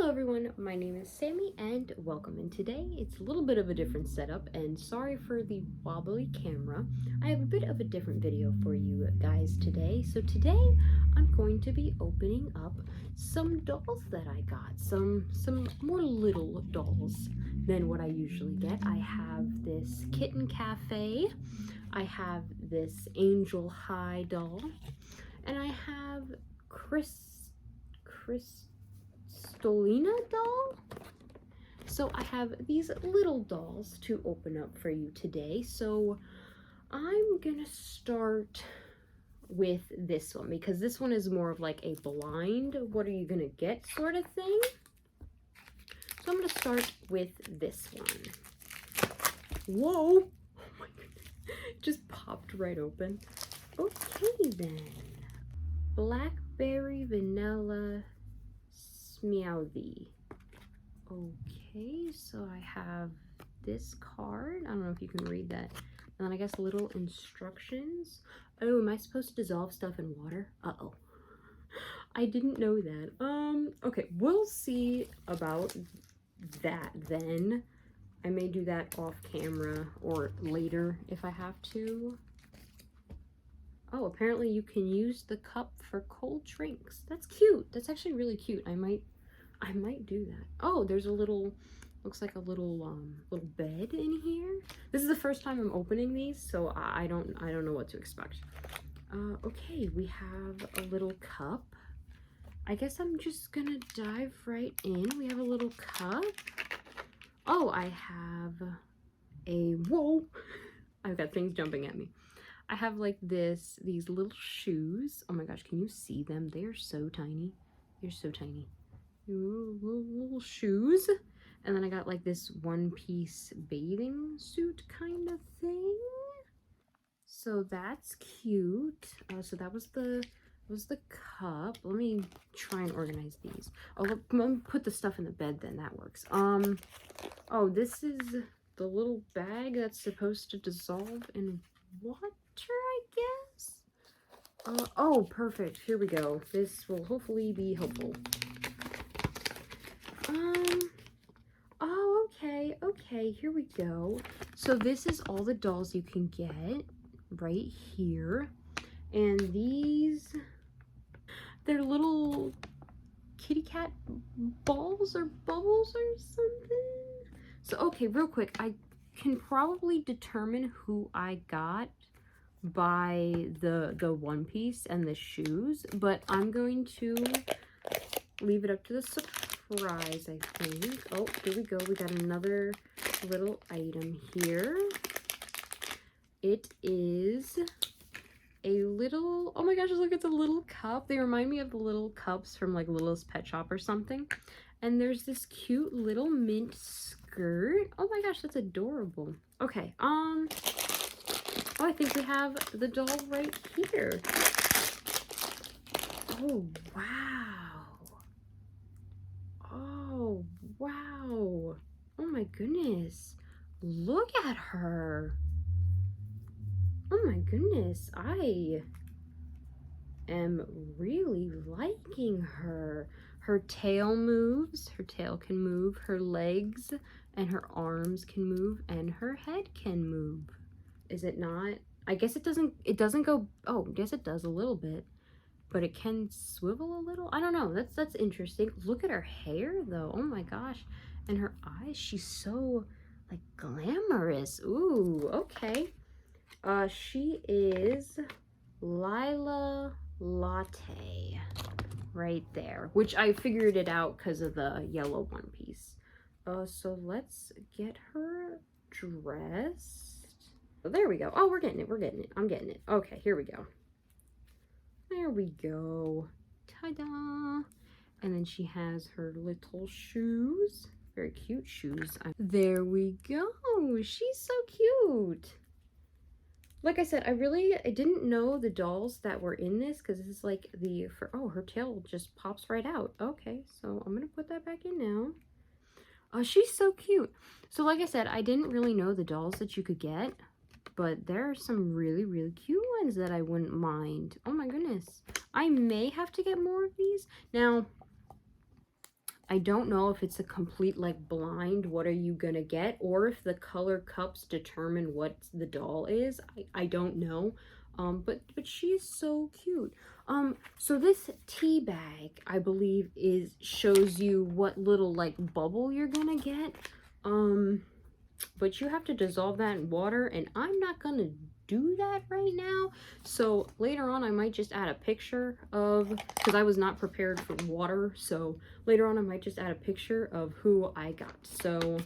Hello everyone, my name is Sammy and welcome. And today it's a little bit of a different setup, and sorry for the wobbly camera. I have a bit of a different video for you guys today. So today I'm going to be opening up some dolls that I got, some more little dolls than what I usually get. I have this Kitten Cafe, I have this Angel High doll, and I have Stolina doll. So I have these little dolls to open up for you today. So I'm gonna start with this one because this one is more of like a blind, what are you gonna get sort of thing. So I'm gonna start with this one. Whoa! Oh my goodness. It just popped right open. Okay then. Blackberry Vanilla Meowthie. Okay, so I have this card. I don't know if you can read that. And then I guess little instructions. Oh, am I supposed to dissolve stuff in water? Uh-oh. I didn't know that. Okay, we'll see about that then. I may do that off camera or later if I have to. Oh, apparently you can use the cup for cold drinks. That's cute. That's actually really cute. I might do that. Oh, there's a little, looks like a little bed in here. This is the first time I'm opening these, so I don't know what to expect. Okay, we have a little cup. I guess I'm just gonna dive right in. We have a little cup. Oh, I have a, whoa, I've got things jumping at me. I have like these little shoes. Oh my gosh, can you see them? They are so tiny. They're so tiny. Little shoes. And then I got like this one-piece bathing suit kind of thing. So that's cute. So that was the cup. Let me try and organize these. Oh, look, let me put the stuff in the bed then. That works. Oh, this is the little bag that's supposed to dissolve in water, I guess. Oh, perfect. Here we go. This will hopefully be helpful. Oh, okay, here we go. So this is all the dolls you can get right here. And these, they're little kitty cat balls or bubbles or something. So, okay, real quick, I can probably determine who I got by the one piece and the shoes, but I'm going to leave it up to the surprise, I think. Oh, here we go. We got another little item here. It is a little, oh my gosh, look, it's a little cup. They remind me of the little cups from like Littlest Pet Shop or something. And there's this cute little mint skirt. Oh my gosh, that's adorable. Okay, oh, I think we have the doll right here. Oh, wow. Oh, wow. Oh my goodness. Look at her. Oh my goodness. I am really liking her. Her tail moves. Her tail can move. Her legs and her arms can move. And her head can move. Is it not? I guess it doesn't go, oh, I guess it does a little bit. But it can swivel a little. I don't know. That's interesting. Look at her hair though. Oh my gosh. And her eyes. She's so like glamorous. Ooh, okay. She is Lila Latte right there, which I figured it out because of the yellow one piece. So let's get her dressed. Oh, there we go. Oh, we're getting it. I'm getting it. Okay, here we go. There we go. Ta-da! And then she has her little shoes. Very cute shoes. There we go. She's so cute. Like I said, I didn't know the dolls that were in this because this is like oh, her tail just pops right out. Okay, so I'm going to put that back in now. Oh, she's so cute. So like I said, I didn't really know the dolls that you could get. But there are some really, really cute ones that I wouldn't mind. Oh my goodness. I may have to get more of these. Now, I don't know if it's a complete like blind, what are you gonna get, or if the color cups determine what the doll is. I don't know. But she's so cute. So this tea bag, I believe, shows you what little like bubble you're gonna get. But you have to dissolve that in water, and I'm not gonna do that right now. So later on I might just add a picture of, because I was not prepared for water, so later on I might just add a picture of who I got. So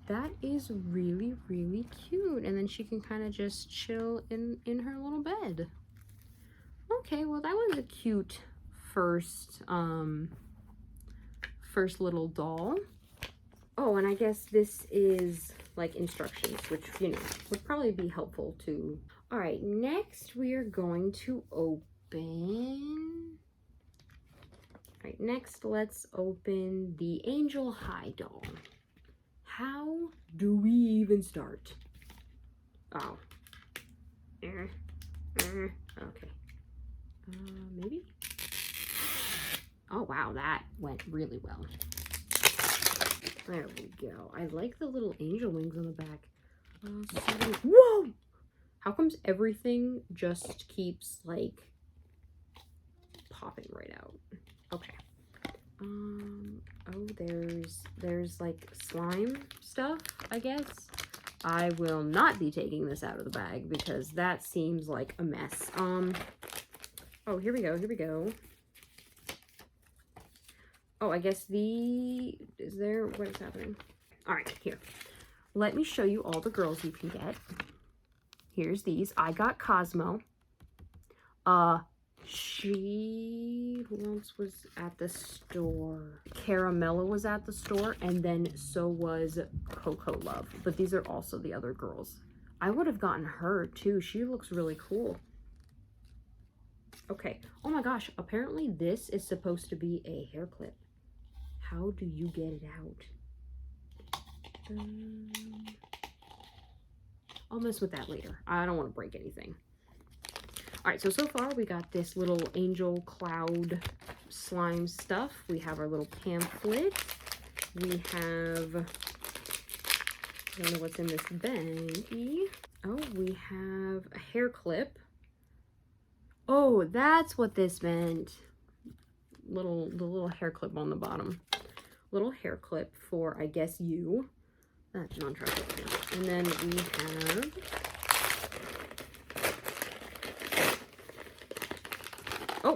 that is really, really cute. And then she can kind of just chill in her little bed. Okay, well that was a cute first little doll. Oh, and I guess this is like instructions, which, you know, would probably be helpful too. All right, next we are going to open. All right, next let's open the Angel High doll. How do we even start? Oh. Okay. Maybe? Oh, wow, that went really well. There we go. I like the little angel wings on the back. Whoa! How comes everything just keeps, like, popping right out? Okay. Oh, there's, like, slime stuff, I guess. I will not be taking this out of the bag because that seems like a mess. Oh, here we go. Oh, I guess what is happening? All right, here. Let me show you all the girls you can get. Here's these. I got Cosmo. Who else was at the store? Caramella was at the store, and then so was Coco Love. But these are also the other girls. I would have gotten her too. She looks really cool. Okay. Oh my gosh. Apparently this is supposed to be a hair clip. How do you get it out? I'll mess with that later. I don't want to break anything. All right, so far we got this little angel cloud slime stuff. We have our little pamphlet. We have, I don't know what's in this baggie. Oh, we have a hair clip. Oh, that's what this meant. The little hair clip on the bottom. Little hair clip for, I guess, you. That's non-transparent. And then we have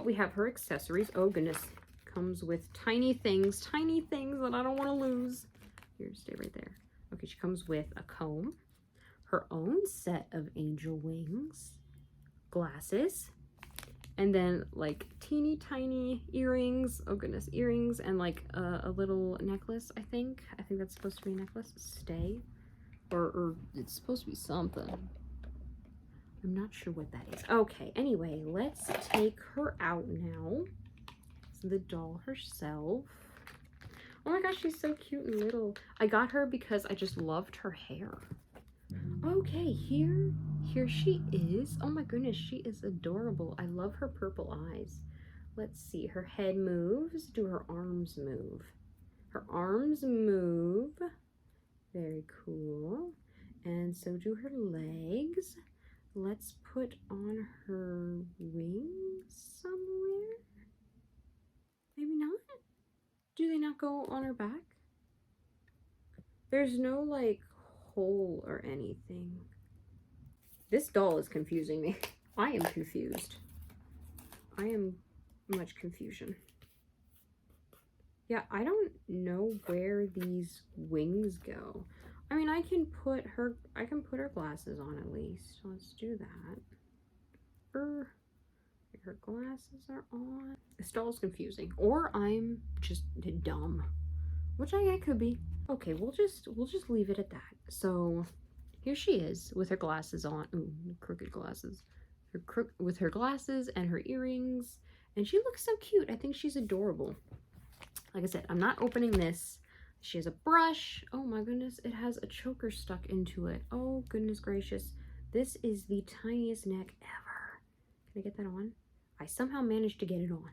we have her accessories. Oh goodness. Comes with tiny things that I don't want to lose. Here, stay right there. Okay, she comes with a comb, her own set of angel wings, glasses, and then like teeny tiny earrings. Oh goodness, earrings, and like a little necklace, I think. I think that's supposed to be a necklace. Stay. Or it's supposed to be something. I'm not sure what that is. Okay, anyway, let's take her out now. It's the doll herself. Oh my gosh, she's so cute and little. I got her because I just loved her hair. Okay, here she is. Oh my goodness, she is adorable. I love her purple eyes. Let's see, her head moves. Do her arms move? Her arms move. Very cool. And so do her legs. Let's put on her wings somewhere. Maybe not? Do they not go on her back? There's no like hole or anything. This doll is confusing me. I am confused. I am much confusion. Yeah, I don't know where these wings go. I mean, I can put her glasses on at least. Let's do that. Her glasses are on. This doll is confusing. Or I'm just dumb. Which I could be. Okay, we'll just leave it at that. So here she is with her glasses on. Ooh, crooked glasses. With her glasses and her earrings. And she looks so cute. I think she's adorable. Like I said, I'm not opening this. She has a brush. Oh my goodness, it has a choker stuck into it. Oh goodness gracious. This is the tiniest neck ever. Can I get that on? I somehow managed to get it on.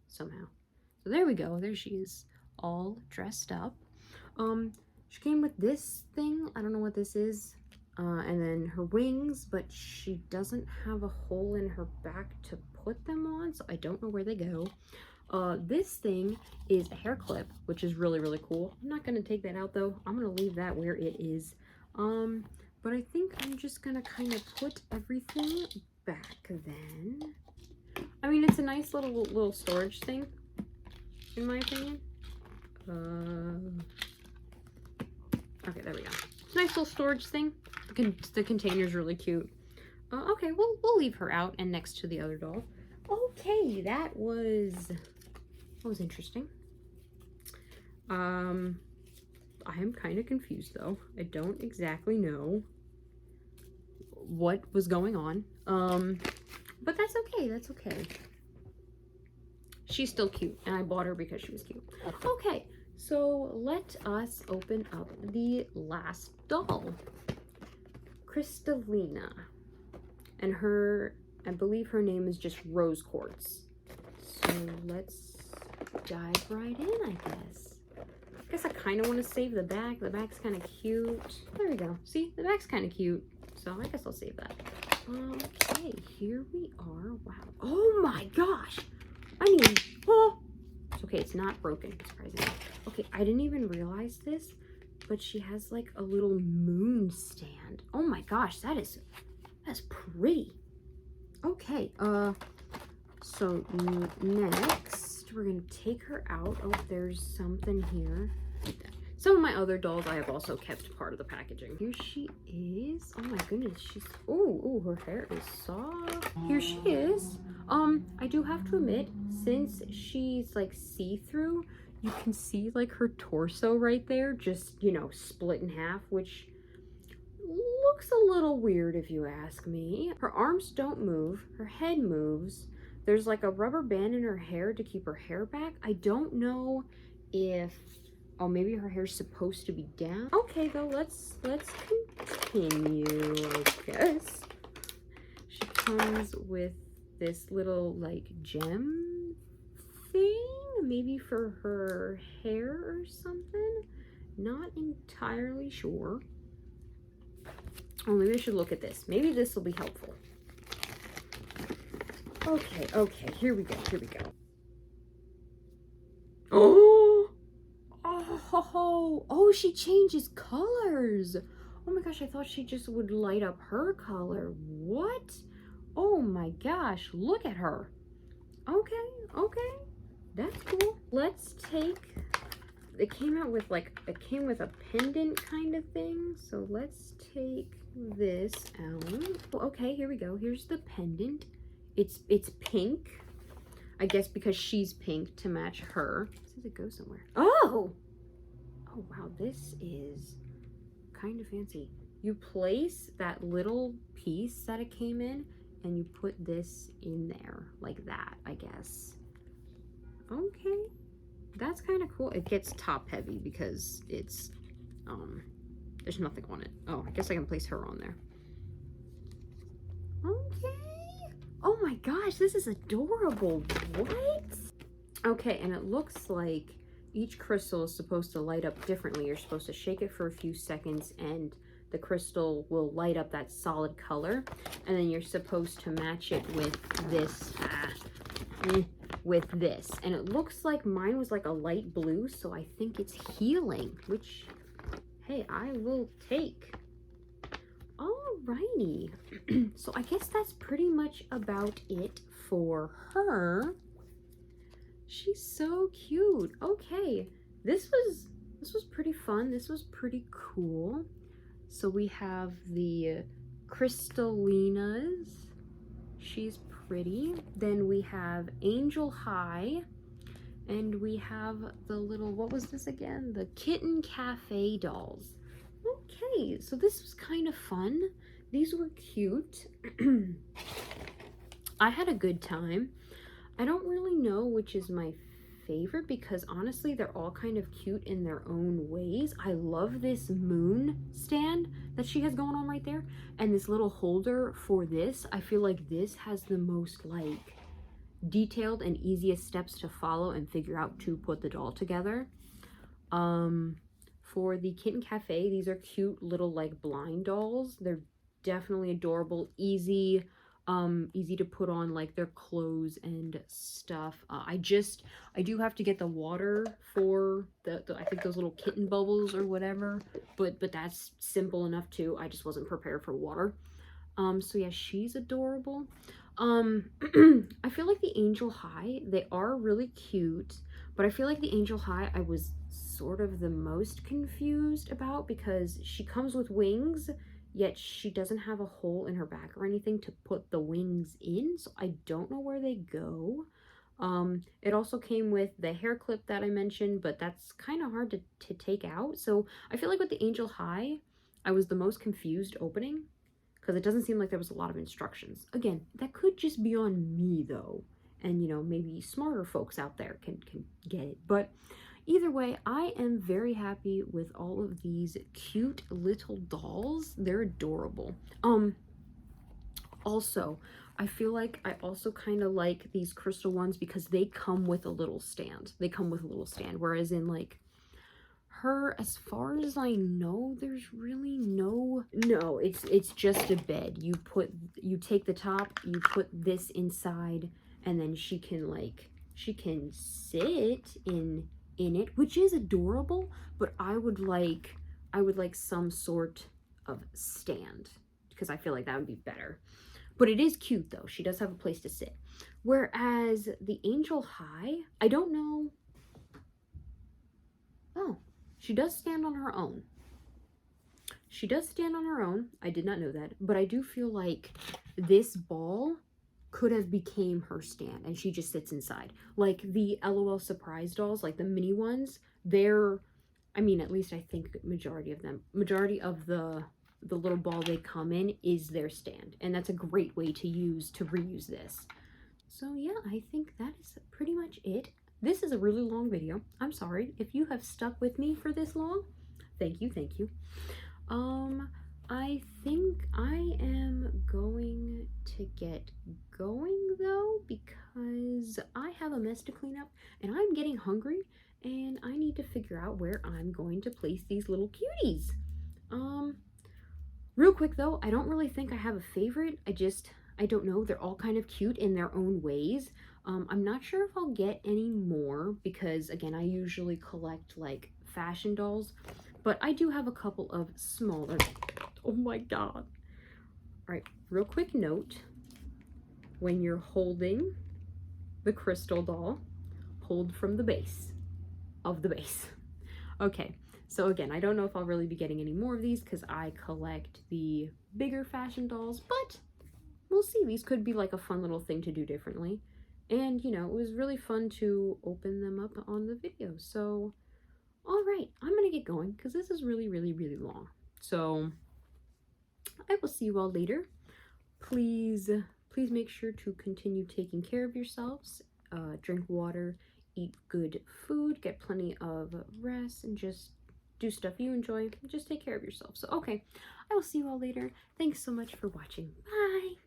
Somehow. So there we go. There she is. all dressed up. She came with this thing. I don't know what this is. And then her wings, but she doesn't have a hole in her back to put them on, so I don't know where they go. This thing is a hair clip, which is really, really cool. I'm not gonna take that out though. I'm gonna leave that where it is. But I think I'm just gonna kind of put everything back then. I mean, it's a nice little storage thing, in my opinion. Okay, there we go. It's a nice little storage thing. The container's really cute. Okay, we'll leave her out and next to the other doll. Okay, that was interesting. I am kind of confused though. I don't exactly know what was going on. But that's okay. That's okay. She's still cute, and I bought her because she was cute. Okay, so let us open up the last doll, Kristalina, and I believe her name is just Rose Quartz. So let's dive right in, I guess. I guess I kind of want to save the back. The back's kind of cute. There we go. See, the back's kind of cute. So I guess I'll save that. Okay, here we are. Wow. Oh my gosh. I mean, oh. It's okay, it's not broken, surprisingly. Okay, I didn't even realize this, but she has like a little moon stand. Oh my gosh, that's pretty. Okay, so next we're gonna take her out. Oh, there's something here. Some of my other dolls I have also kept part of the packaging. Here she is. Oh my goodness, she's, oh, her hair is soft. Here she is. I do have to admit, since she's like see-through, you can see like her torso right there, just, you know, split in half, which looks a little weird if you ask me. Her arms don't move, her head moves. There's like a rubber band in her hair to keep her hair back. I don't know if, oh, maybe her hair's supposed to be down. Okay, though, let's continue, I guess. She comes with this little, like, gem thing, maybe for her hair or something. Not entirely sure. Oh, maybe I should look at this. Maybe this will be helpful. Okay, here we go. Oh, she changes colors. Oh my gosh, I thought she just would light up her color. What? Oh my gosh, look at her. Okay, that's cool. Let's take, it came with a pendant kind of thing. So let's take this out. Okay, here we go. Here's the pendant. It's pink. I guess because she's pink to match her. Does it go somewhere? Oh wow, this is kind of fancy. You place that little piece that it came in and you put this in there like that, I guess. Okay, that's kind of cool. It gets top heavy because it's there's nothing on it. Oh, I guess I can place her on there. Okay. Oh my gosh, this is adorable. What? Okay, and it looks like each crystal is supposed to light up differently. You're supposed to shake it for a few seconds and the crystal will light up that solid color. And then you're supposed to match it with this, And it looks like mine was like a light blue, so I think it's healing, which, hey, I will take. Alrighty. So I guess that's pretty much about it for her. She's so cute. Okay, this was pretty fun. This was pretty cool. So we have the Kristalinas. She's pretty. Then we have Angel High. And we have the little, what was this again? The Kitten Cafe dolls. Okay, so this was kind of fun. These were cute. I had a good time. I don't really know which is my favorite because honestly they're all kind of cute in their own ways. I love this moon stand that she has going on right there, and this little holder for this. I feel like this has the most like detailed and easiest steps to follow and figure out to put the doll together. For the Kitten Cafe, these are cute little like blind dolls. They're definitely adorable, easy to put on like their clothes and stuff. I do have to get the water for the I think those little kitten bubbles or whatever, but that's simple enough too. I just wasn't prepared for water. So yeah, she's adorable. I feel like the Angel High, they are really cute, but I feel like the Angel High I was sort of the most confused about because she comes with wings, yet she doesn't have a hole in her back or anything to put the wings in, so I don't know where they go. It also came with the hair clip that I mentioned, but that's kind of hard to take out. So I feel like with the Angel High, I was the most confused opening because it doesn't seem like there was a lot of instructions. Again, that could just be on me though, and you know, maybe smarter folks out there can get it. But either way, I am very happy with all of these cute little dolls. They're adorable. Also, I feel like I also kind of like these crystal ones because they come with a little stand. They come with a little stand, whereas in like her, as far as I know, there's really no, it's just a bed. You take the top, you put this inside, and then she can sit in it, which is adorable, but I would like some sort of stand because I feel like that would be better. But it is cute though. She does have a place to sit. Whereas the Angel High, I don't know. Oh, she does stand on her own. She does stand on her own. I did not know that. But I do feel like this ball could have became her stand and she just sits inside. Like the LOL surprise dolls, like the mini ones, they're, I mean, at least I think majority of the little ball they come in is their stand. And that's a great way to reuse this. So yeah, I think that is pretty much it. This is a really long video. I'm sorry. If you have stuck with me for this long, thank you, thank you. I think I am going to get going though, because I have a mess to clean up and I'm getting hungry and I need to figure out where I'm going to place these little cuties. Real quick though, I don't really think I have a favorite. I don't know. They're all kind of cute in their own ways. I'm not sure if I'll get any more because, again, I usually collect like fashion dolls, but I do have a couple of smaller. Oh my god. All right, real quick note. When you're holding the crystal doll, hold from the base of the base. Okay, so again, I don't know if I'll really be getting any more of these because I collect the bigger fashion dolls, but we'll see. These could be like a fun little thing to do differently. And, you know, it was really fun to open them up on the video. So, all right, I'm going to get going because this is really, really, really long. So, I will see you all later. Please make sure to continue taking care of yourselves. Drink water, eat good food, get plenty of rest, and just do stuff you enjoy. Just take care of yourself. So, okay, I will see you all later. Thanks so much for watching. Bye!